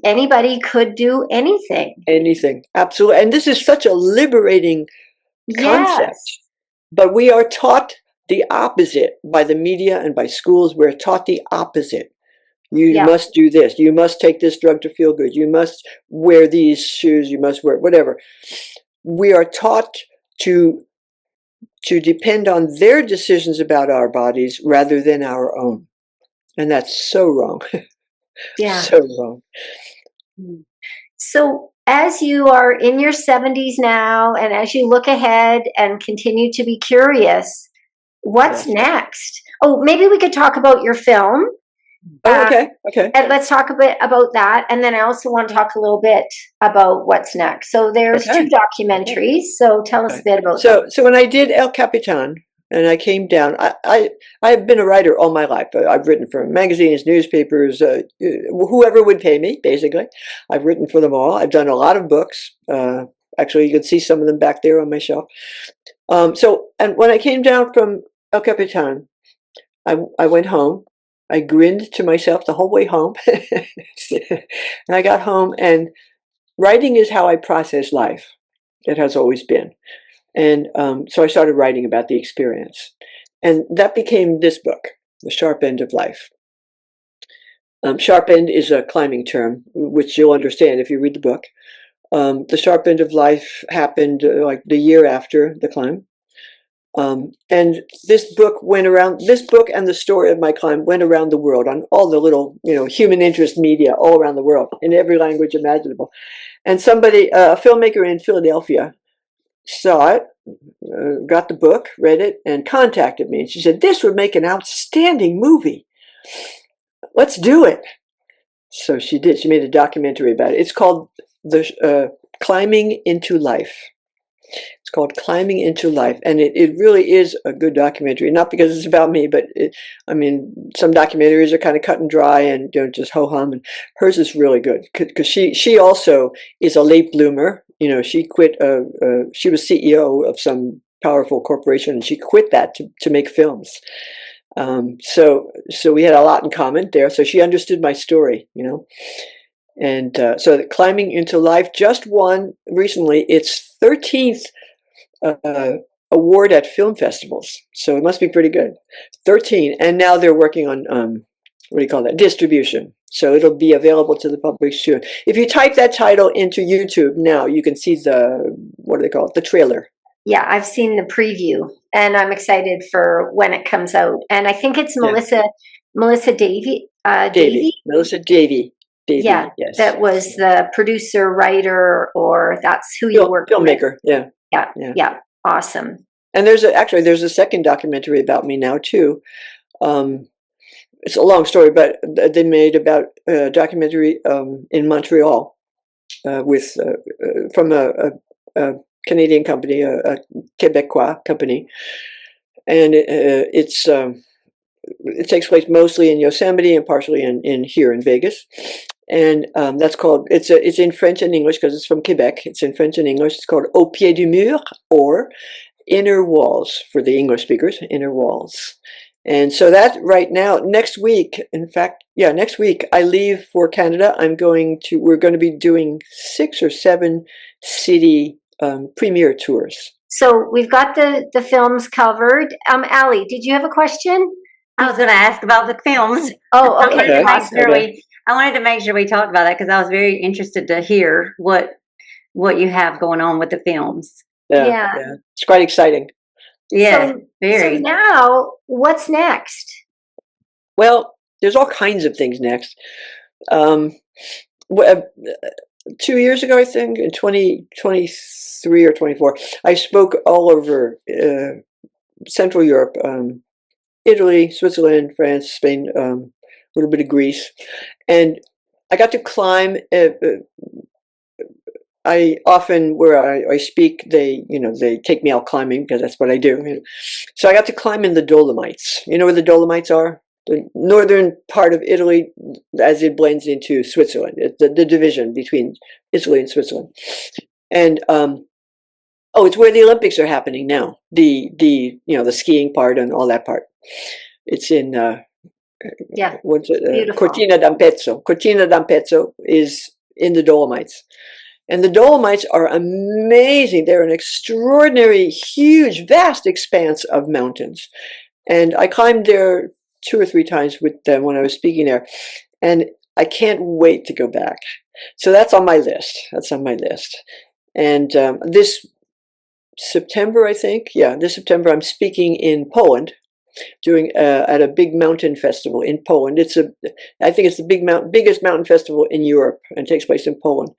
anybody could do anything. Absolutely. And this is such a liberating concept. But we are taught the opposite by the media and by schools. We're taught the opposite. You must do this. You must take this drug to feel good. You must wear these shoes. You must wear whatever. We are taught to depend on their decisions about our bodies rather than our own. And that's so wrong. So wrong. So as you are in your 70s now, and as you look ahead and continue to be curious, what's next? Oh, maybe we could talk about your film. Okay. And let's talk a bit about that. And then I also want to talk a little bit about what's next. So there's 2 documentaries. So tell us a bit about that. So when I did El Capitan, and I came down, I've been a writer all my life. I've written for magazines, newspapers, whoever would pay me, basically. I've written for them all. I've done a lot of books. Actually, you can see some of them back there on my shelf. And when I came down from El Capitan, I went home. I grinned to myself the whole way home. And I got home, and writing is how I process life. It has always been. And so I started writing about the experience. And that became this book, The Sharp End of Life. Sharp end is a climbing term, which you'll understand if you read the book. The sharp end of life happened like the year after the climb. And this book and the story of my climb went around the world on all the little, human interest media all around the world in every language imaginable. And somebody, a filmmaker in Philadelphia, saw it, got the book, read it, and contacted me. And she said, "This would make an outstanding movie. Let's do it." So she did. She made a documentary about it. It's called Climbing into Life. It's called Climbing into Life, and it really is a good documentary. Not because it's about me, but some documentaries are kind of cut and dry and just ho hum, and hers is really good because she also is a late bloomer. She quit. She was CEO of some powerful corporation, and she quit that to make films. So we had a lot in common there. So she understood my story, And so Climbing into Life just won recently its 13th award at film festivals. So it must be pretty good. 13. And now they're working on, distribution. So it'll be available to the public soon. If you type that title into YouTube now, you can see the trailer. Yeah, I've seen the preview, and I'm excited for when it comes out. And I think it's Melissa Davey. Melissa Davey. Yeah, yes. That was the producer, writer, or that's who you work with. Filmmaker, yeah. Awesome. And there's a second documentary about me now too. It's a long story, but they made about a documentary in Montreal from a Canadian company, a Quebecois company, and it takes place mostly in Yosemite and partially in here in Vegas. And that's called, it's in French and English because it's from Quebec. It's in French and English. It's called Au pied du mur, or Inner Walls for the English speakers, Inner Walls. And so that right now, next week I leave for Canada. We're going to be doing 6 or 7 city premiere tours. So we've got the films covered. Alli, did you have a question? I was going to ask about the films. Oh, okay. I wanted to make sure we talked about that because I was very interested to hear what you have going on with the films. Yeah. It's quite exciting. Yeah, very. So now, what's next? Well, there's all kinds of things next. 2 years ago, I think, in 2023 or 24, I spoke all over Central Europe, Italy, Switzerland, France, Spain, a little bit of Greece. And I got to climb. I often, where I speak, they take me out climbing because that's what I do. So I got to climb in the Dolomites. You know where the Dolomites are? The northern part of Italy, as it blends into Switzerland. The division between Italy and Switzerland. And it's where the Olympics are happening now. The skiing part and all that part. It's in what's it? Cortina d'Ampezzo. Cortina d'Ampezzo is in the Dolomites. And the Dolomites are amazing. They're an extraordinary, huge, vast expanse of mountains. And I climbed there 2 or 3 times with them when I was speaking there. And I can't wait to go back. So that's on my list. And this September, I think, this September, I'm speaking in Poland, doing at a big mountain festival in Poland. I think it's the biggest mountain festival in Europe, and takes place in Poland.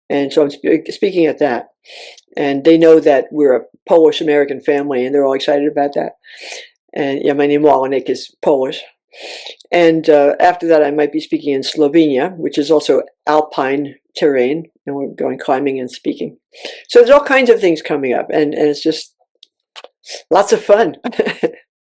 And so I'm speaking at that, and they know that we're a Polish-American family, and they're all excited about that. And my name Wolownick is Polish. And after that, I might be speaking in Slovenia, which is also alpine terrain, and we're going climbing and speaking. So there's all kinds of things coming up, and it's just lots of fun.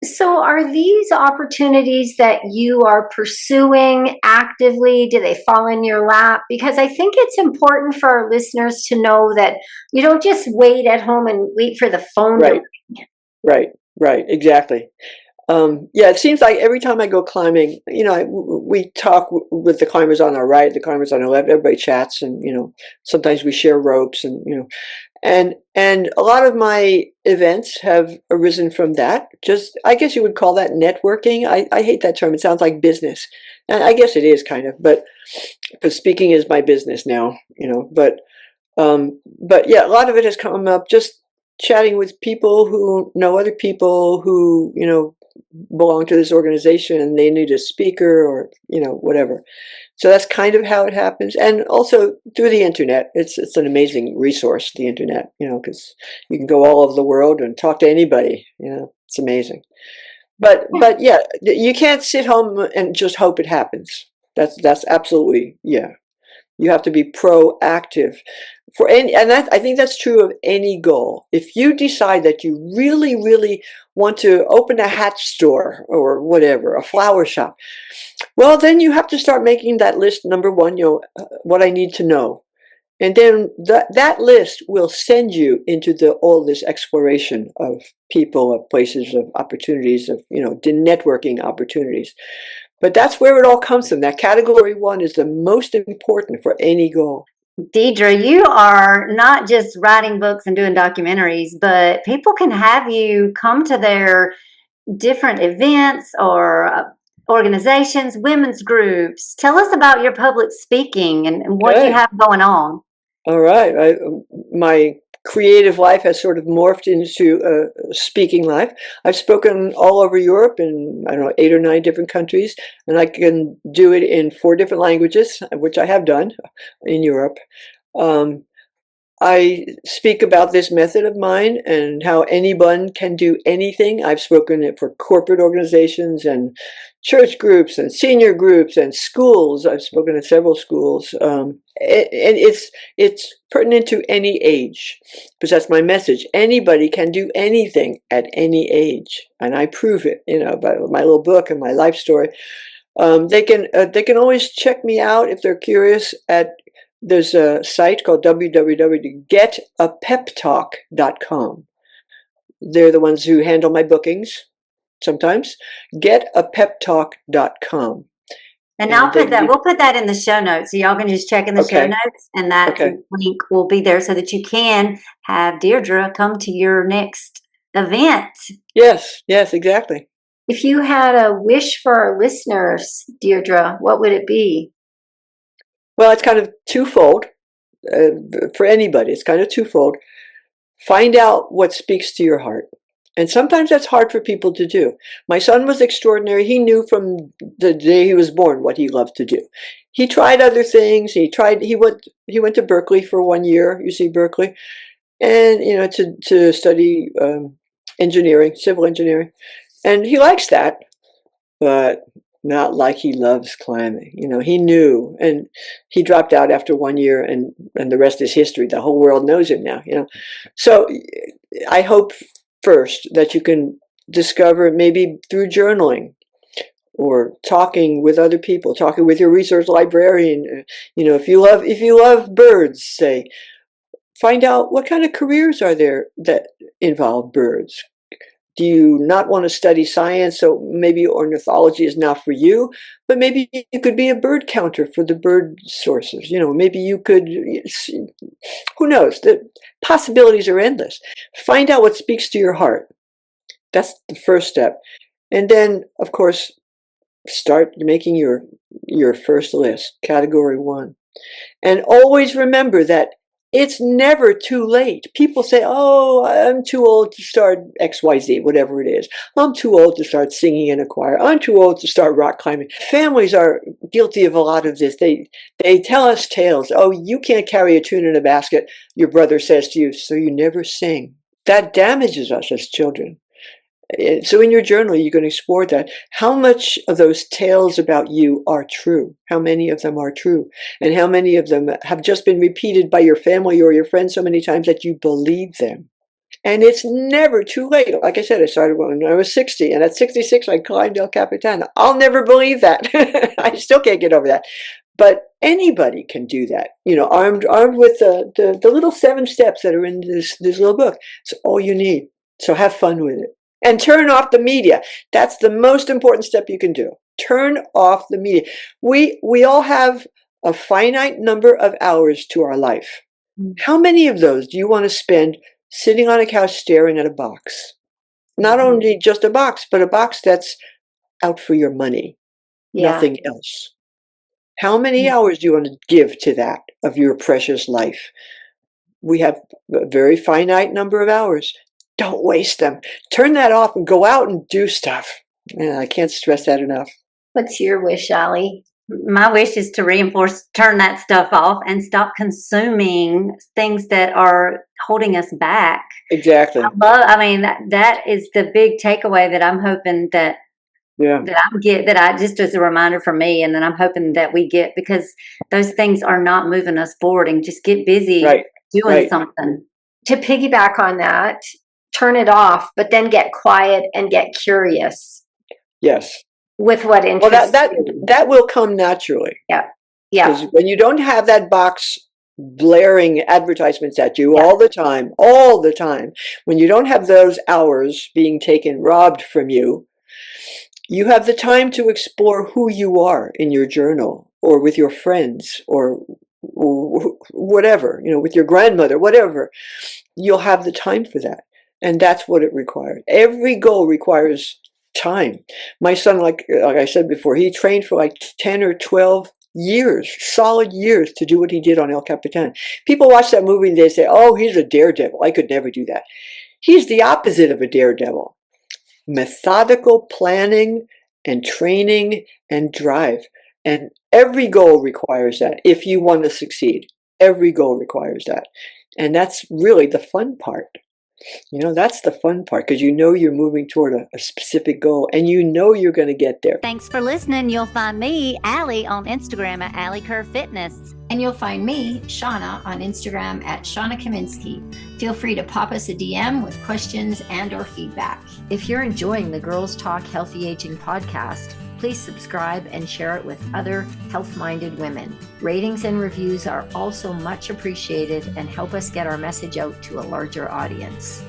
So are these opportunities that you are pursuing actively? Do they fall in your lap? Because I think it's important for our listeners to know that you don't just wait at home and wait for the phone to ring. Right, exactly. It seems like every time I go climbing, we talk with the climbers on our right, the climbers on our left, everybody chats, and, sometimes we share ropes, and a lot of my events have arisen from that. Just, I guess you would call that networking. I hate that term. It sounds like business. And I guess it is kind of, but because speaking is my business now, but yeah, a lot of it has come up just chatting with people who know other people who, belong to this organization, and they need a speaker or, whatever. So that's kind of how it happens. And also through the internet, it's an amazing resource, the internet, because you can go all over the world and talk to anybody, it's amazing. But yeah, you can't sit home and just hope it happens. That's absolutely, you have to be proactive I think that's true of any goal. If you decide that you really, really want to open a hat store or whatever, a flower shop, well, then you have to start making that list. Number one, what I need to know. And then that list will send you into all this exploration of people, of places, of opportunities, of, the networking opportunities. But that's where it all comes from. That category 1 is the most important for any goal. Dierdre, you are not just writing books and doing documentaries, but people can have you come to their different events or organizations, women's groups. Tell us about your public speaking and what you have going on. All right. My creative life has sort of morphed into a speaking life. I've spoken all over Europe in, 8 or 9 different countries, and I can do it in 4 different languages, which I have done in Europe. I speak about this method of mine and how anyone can do anything. I've spoken it for corporate organizations and church groups and senior groups and schools. I've spoken at several schools. And it's pertinent to any age, because that's my message. Anybody can do anything at any age, and I prove it. By my little book and my life story. They can always check me out if they're curious. There's a site called www.getapeptalk.com. They're the ones who handle my bookings sometimes. Getapeptalk.com. And we'll put that in the show notes. So y'all can just check in the show notes, and that link will be there so that you can have Dierdre come to your next event. Yes, exactly. If you had a wish for our listeners, Dierdre, what would it be? Well, it's kind of twofold for anybody. It's kind of twofold. Find out what speaks to your heart. And sometimes that's hard for people to do. My son was extraordinary. He knew from the day he was born what he loved to do. He tried other things. He went to Berkeley for 1 year, UC Berkeley, and to study engineering, civil engineering. And he likes that. But not like he loves climbing. He knew, and he dropped out after 1 year, and the rest is history. The whole world knows him now. So I hope first that you can discover, maybe through journaling or talking with other people, talking with your research librarian. If you love birds, say, find out what kind of careers are there that involve birds. Do you not want to study science? So maybe ornithology is not for you, but maybe you could be a bird counter for the bird sources. Maybe you could, who knows? The possibilities are endless. Find out what speaks to your heart. That's the first step. And then, of course, start making your first list, category 1. And always remember that it's never too late. People say, oh, I'm too old to start XYZ, whatever it is. I'm too old to start singing in a choir. I'm too old to start rock climbing. Families are guilty of a lot of this. They tell us tales. Oh, you can't carry a tune in a basket, your brother says to you, so you never sing. That damages us as children. So in your journal, you can explore that. How much of those tales about you are true? How many of them are true? And how many of them have just been repeated by your family or your friends so many times that you believe them? And it's never too late. Like I said, I started when I was 60, and at 66, I climbed El Capitan. I'll never believe that. I still can't get over that. But anybody can do that, armed with the little 7 steps that are in this little book. It's all you need. So have fun with it. And turn off the media. That's the most important step you can do. Turn off the media. We all have a finite number of hours to our life. How many of those do you want to spend sitting on a couch staring at a box? Not only just a box, but a box that's out for your money. Nothing else. How many hours do you want to give to that of your precious life? We have a very finite number of hours. Don't waste them. Turn that off and go out and do stuff. Man, I can't stress that enough. What's your wish, Alli? My wish is to turn that stuff off and stop consuming things that are holding us back. Exactly. That is the big takeaway that I'm hoping that I just as a reminder for me, and then I'm hoping that we get, because those things are not moving us forward, and just get busy doing something. To piggyback on that, turn it off, but then get quiet and get curious. Yes. With what interests you. That will come naturally. Yeah. Because when you don't have that box blaring advertisements at you all the time, when you don't have those hours being robbed from you, you have the time to explore who you are in your journal, or with your friends, or whatever, with your grandmother, whatever. You'll have the time for that. And that's what it requires. Every goal requires time. My son, like I said before, he trained for like 10 or 12 years, solid years, to do what he did on El Capitan. People watch that movie and they say, oh, he's a daredevil. I could never do that. He's the opposite of a daredevil. Methodical planning and training and drive. And every goal requires that if you want to succeed. Every goal requires that. And that's really the fun part. That's the fun part, because you're moving toward a specific goal, and you're going to get there. Thanks for listening. You'll find me, Alli, on Instagram at Alli Kerr Fitness. And you'll find me, Shawna, on Instagram at Shawna Kaminski. Feel free to pop us a DM with questions and or feedback. If you're enjoying the Girls Talk Healthy Aging podcast, please subscribe and share it with other health-minded women. Ratings and reviews are also much appreciated and help us get our message out to a larger audience.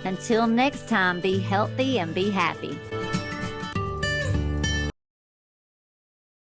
Until next time, be healthy and be happy.